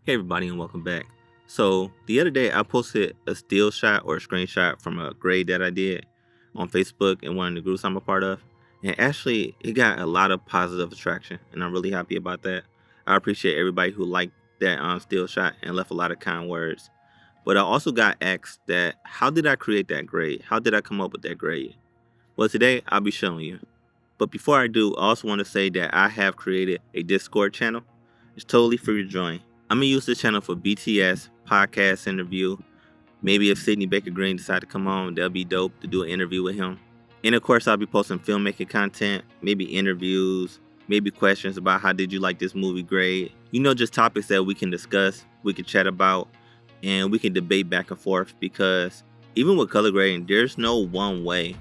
Hey everybody and welcome back. So the other day I posted a still shot or a screenshot from a grade that I did on Facebook in one of the groups I'm a part of. And actually it got a lot of positive attraction and I'm really happy about that. I appreciate everybody who liked that still shot and left a lot of kind words. But I also got asked that how did I create that grade? How did I come up with that grade? Well, today I'll be showing you. But before I do, I also want to say that I have created a Discord channel. It's totally free to join. I'm gonna use this channel for BTS, podcast interview. Maybe if Sydney Baker Green decide to come on, that'll be dope to do an interview with him. And of course, I'll be posting filmmaking content, maybe interviews, maybe questions about how did you like this movie grade. Just topics that we can discuss, we can chat about, and we can debate back and forth because even with color grading, there's no one way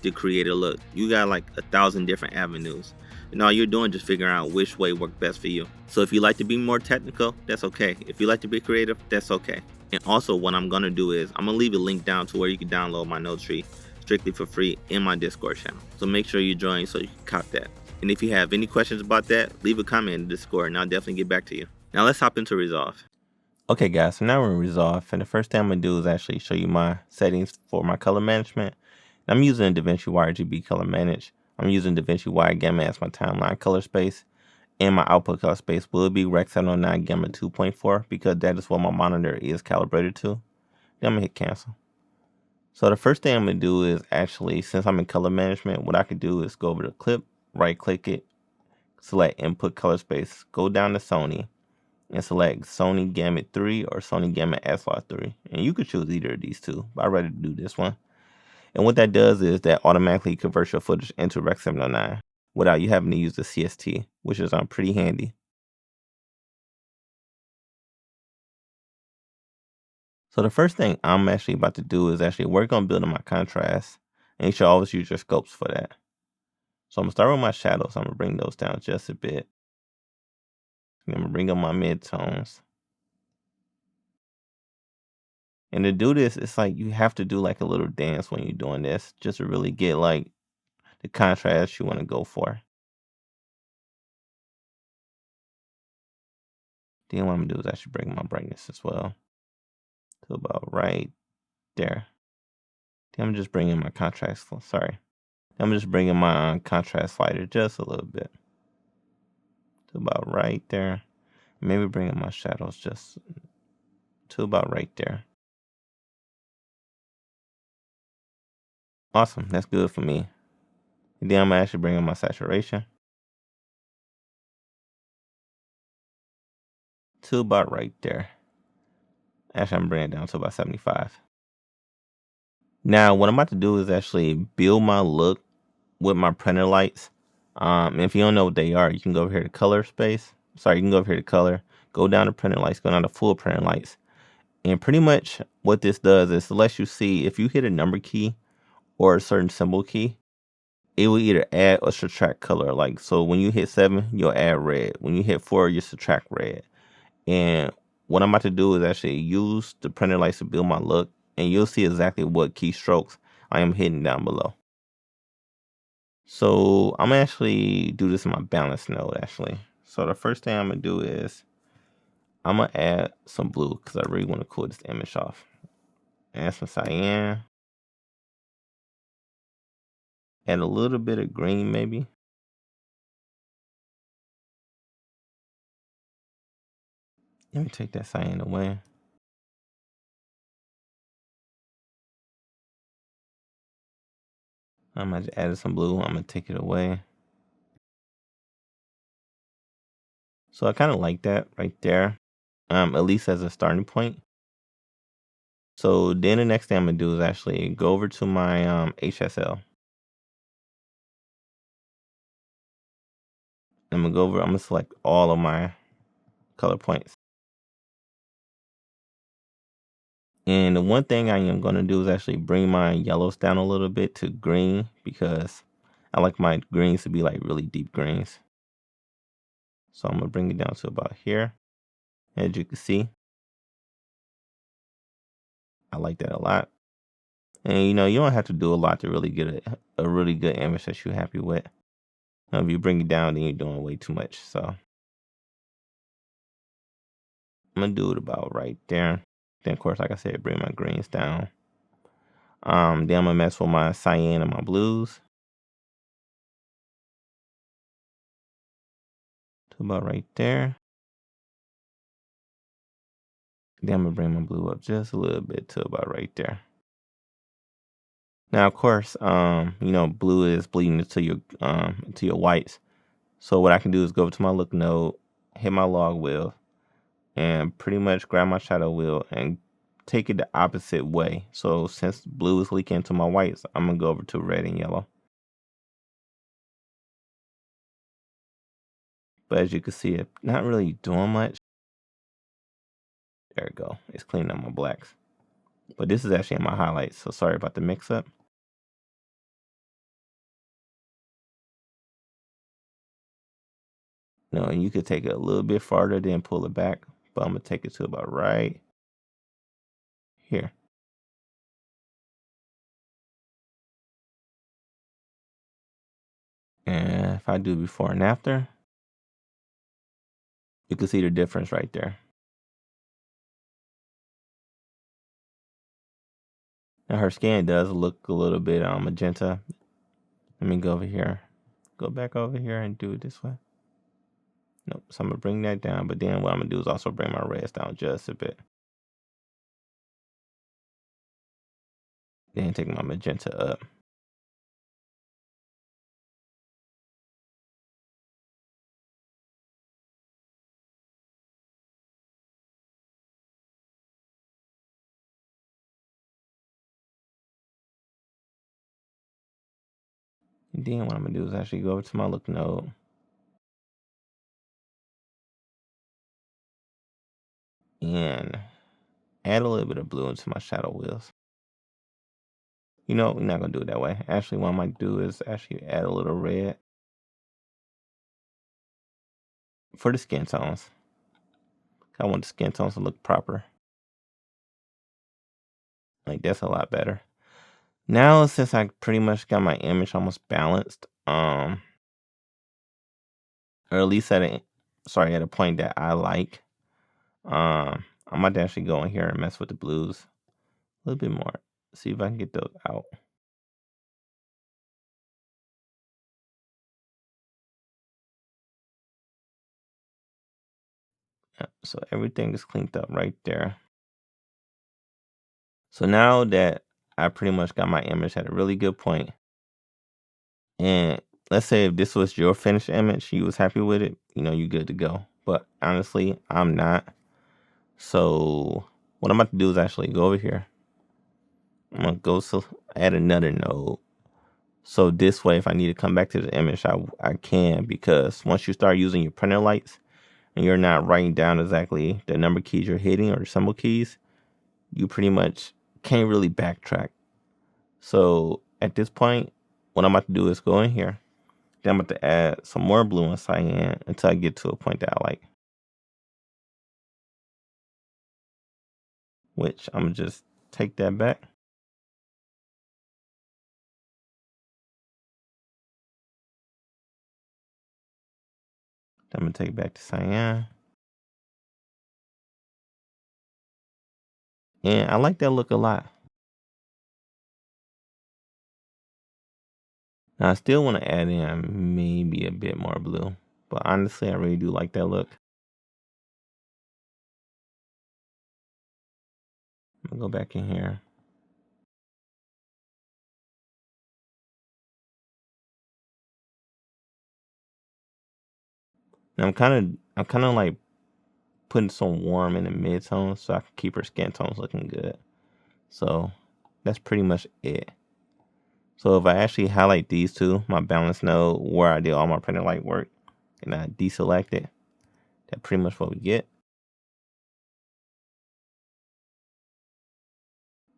to create a look. You got like 1,000 different avenues. And all you're doing is just figuring out which way works best for you. So if you like to be more technical, that's okay. If you like to be creative, that's okay. And also what I'm gonna do is I'm gonna leave a link down to where you can download my note tree strictly for free in my Discord channel. So make sure you join so you can cop that. And if you have any questions about that, leave a comment in the Discord and I'll definitely get back to you. Now let's hop into Resolve. Okay guys, so now we're in Resolve, and the first thing I'm gonna do is actually show you my settings for my color management. I'm using DaVinci YRGB Color Manage. I'm using DaVinci Wide Gamma as my timeline color space, and my output color space will be Rec 709 Gamma 2.4 because that is what my monitor is calibrated to. Then I'm gonna hit cancel. So the first thing I'm gonna do is actually, since I'm in color management, what I could do is go over to clip, right click it, select input color space, go down to Sony, and select Sony Gamma 3 or Sony Gamma S-Log3. And you could choose either of these two, but I'd rather do this one. And what that does is that automatically converts your footage into Rec 709 without you having to use the CST, which is pretty handy. So the first thing I'm actually about to do is actually work on building my contrast. And you should always use your scopes for that. So I'm going to start with my shadows. I'm going to bring those down just a bit. I'm going to bring up my midtones. And to do this, it's like you have to do like a little dance when you're doing this just to really get like the contrast you want to go for. Then what I'm going to do is actually bring my brightness as well to about right there. Then I'm just bringing my contrast. Sorry, I'm just bringing my contrast slider just a little bit to about right there. Maybe bringing my shadows just to about right there. Awesome, that's good for me. And then I'm actually bringing my saturation to about right there. Actually, I'm bringing it down to about 75. Now, what I'm about to do is actually build my look with my printer lights. If you don't know what they are, you can go over here to color space. Sorry, you can go over here to color, go down to printer lights, go down to full printer lights. And pretty much what this does is it lets you see if you hit a number key or a certain symbol key, it will either add or subtract color. Like, so when you hit 7, you'll add red. When you hit 4, you subtract red. And what I'm about to do is actually use the printer lights to build my look, and you'll see exactly what keystrokes I am hitting down below. So I'm gonna actually do this in my balance node actually. So the first thing I'm gonna do is I'm gonna add some blue because I really want to cool this image off. Add some cyan. Add a little bit of green maybe. Let me take that cyan away. I'm gonna add some blue. I'm gonna take it away. So I kind of like that right there, at least as a starting point. So then the next thing I'm gonna do is actually go over to my HSL. I'm gonna select all of my color points. And the one thing I am going to do is actually bring my yellows down a little bit to green because I like my greens to be like really deep greens. So I'm going to bring it down to about here. As you can see, I like that a lot. And you don't have to do a lot to really get a really good image that you're happy with. If you bring it down, then you're doing way too much. So I'm gonna do it about right there. Then of course, like I said, bring my greens down. Then I'm gonna mess with my cyan and my blues to about right there. Then I'm gonna bring my blue up just a little bit to about right there. Now, of course, blue is bleeding into your whites. So what I can do is go to my look node, hit my log wheel, and pretty much grab my shadow wheel and take it the opposite way. So since blue is leaking into my whites, I'm gonna go over to red and yellow. But as you can see, it's not really doing much. There we go. It's cleaning up my blacks. But this is actually in my highlights, so sorry about the mix up. No, and you could take it a little bit farther, then pull it back. But I'm gonna take it to about right here. And if I do before and after, you can see the difference right there. Now her skin does look a little bit magenta. Let me go over here. Go back over here and do it this way. Nope. So I'm gonna bring that down, but then what I'm gonna do is also bring my reds down just a bit. Then take my magenta up. And then what I'm gonna do is actually go over to my look node. And add a little bit of blue into my shadow wheels. You know, we're not gonna do it that way. Actually, what I might do is actually add a little red for the skin tones. I want the skin tones to look proper. Like that's a lot better. Now, since I pretty much got my image almost balanced, or at least at a point that I like, I might actually go in here and mess with the blues a little bit more. See if I can get those out. Yeah, so everything is cleaned up right there. So now that I pretty much got my image at a really good point, and let's say if this was your finished image, you was happy with it, you good to go. But honestly, I'm not. So what I'm about to do is actually go over here. I'm gonna go add another node. So this way, if I need to come back to the image, I can, because once you start using your printer lights and you're not writing down exactly the number keys you're hitting or the symbol keys, you pretty much can't really backtrack. So at this point, what I'm about to do is go in here. Then I'm about to add some more blue and cyan until I get to a point that I like. Which I'm going to just take that back. Then I'm going to take it back to cyan. And I like that look a lot. Now I still want to add in maybe a bit more blue. But honestly, I really do like that look. I'm going to go back in here. Now I'm kind of like putting some warm in the mid-tones so I can keep her skin tones looking good. So that's pretty much it. So if I actually highlight these two, my balance node where I did all my printer light work, and I deselect it, that's pretty much what we get.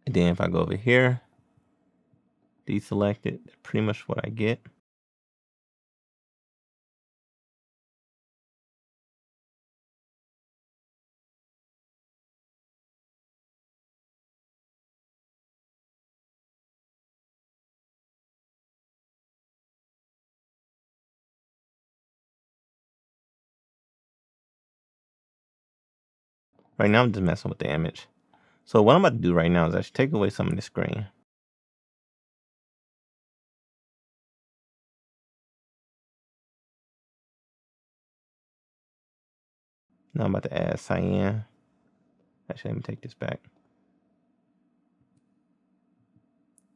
And then if I go over here, deselect it, that's pretty much what I get. Right now I'm just messing with the image. So what I'm about to do right now is actually take away some of this green. Now I'm about to add cyan. Actually, let me take this back.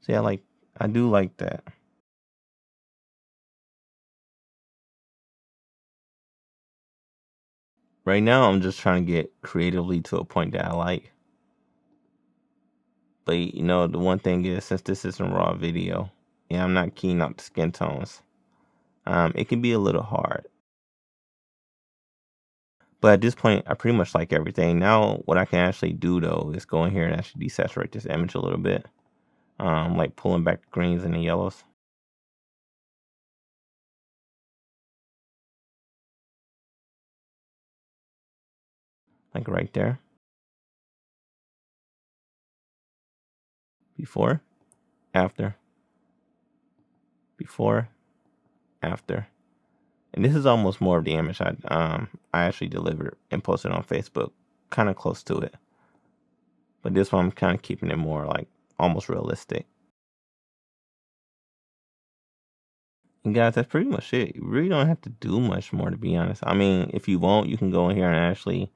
See, I do like that. Right now, I'm just trying to get creatively to a point that I like. But you know, the one thing is, since this isn't raw video, yeah, I'm not keen on the skin tones. It can be a little hard. But at this point, I pretty much like everything. Now, what I can actually do though is go in here and actually desaturate this image a little bit. Like pulling back the greens and the yellows. Like right there. Before, after, before, after. And this is almost more of the image I actually delivered and posted on Facebook. Kind of close to it. But this one I'm kind of keeping it more like almost realistic. And guys, that's pretty much it. You really don't have to do much more, to be honest. I mean, if you want, you can go in here and actually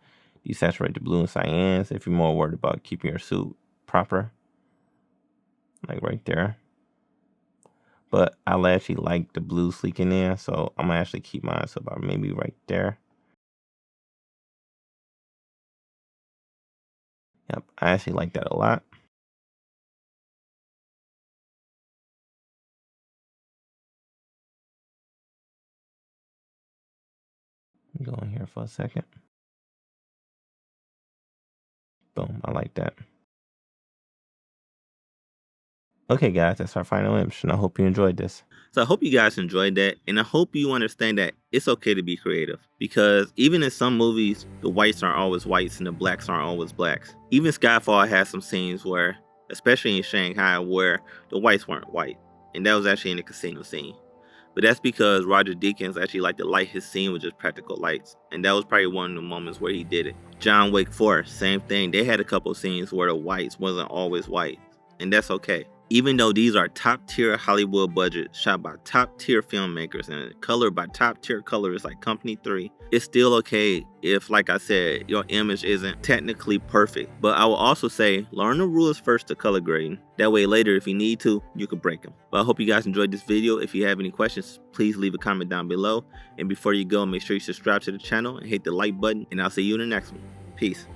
desaturate the blue and cyans if you're more worried about keeping your suit proper. Like right there. But I actually like the blue sleeking in, so I'm gonna actually keep mine so about maybe right there. Yep, I actually like that a lot. Go in here for a second. Boom, I like that. Okay, guys, that's our final image, and I hope you enjoyed this. So I hope you guys enjoyed that, and I hope you understand that it's okay to be creative. Because even in some movies, the whites aren't always whites and the blacks aren't always blacks. Even Skyfall has some scenes where, especially in Shanghai, where the whites weren't white. And that was actually in the casino scene. But that's because Roger Deakins actually liked to light his scene with just practical lights. And that was probably one of the moments where he did it. John Wick 4, same thing. They had a couple scenes where the whites wasn't always white. And that's okay. Even though these are top tier Hollywood budget, shot by top tier filmmakers and colored by top tier colorists like Company 3, it's still okay if, like I said, your image isn't technically perfect. But I will also say, learn the rules first to color grading. That way later, if you need to, you can break them. But I hope you guys enjoyed this video. If you have any questions, please leave a comment down below. And before you go, make sure you subscribe to the channel and hit the like button. And I'll see you in the next one. Peace.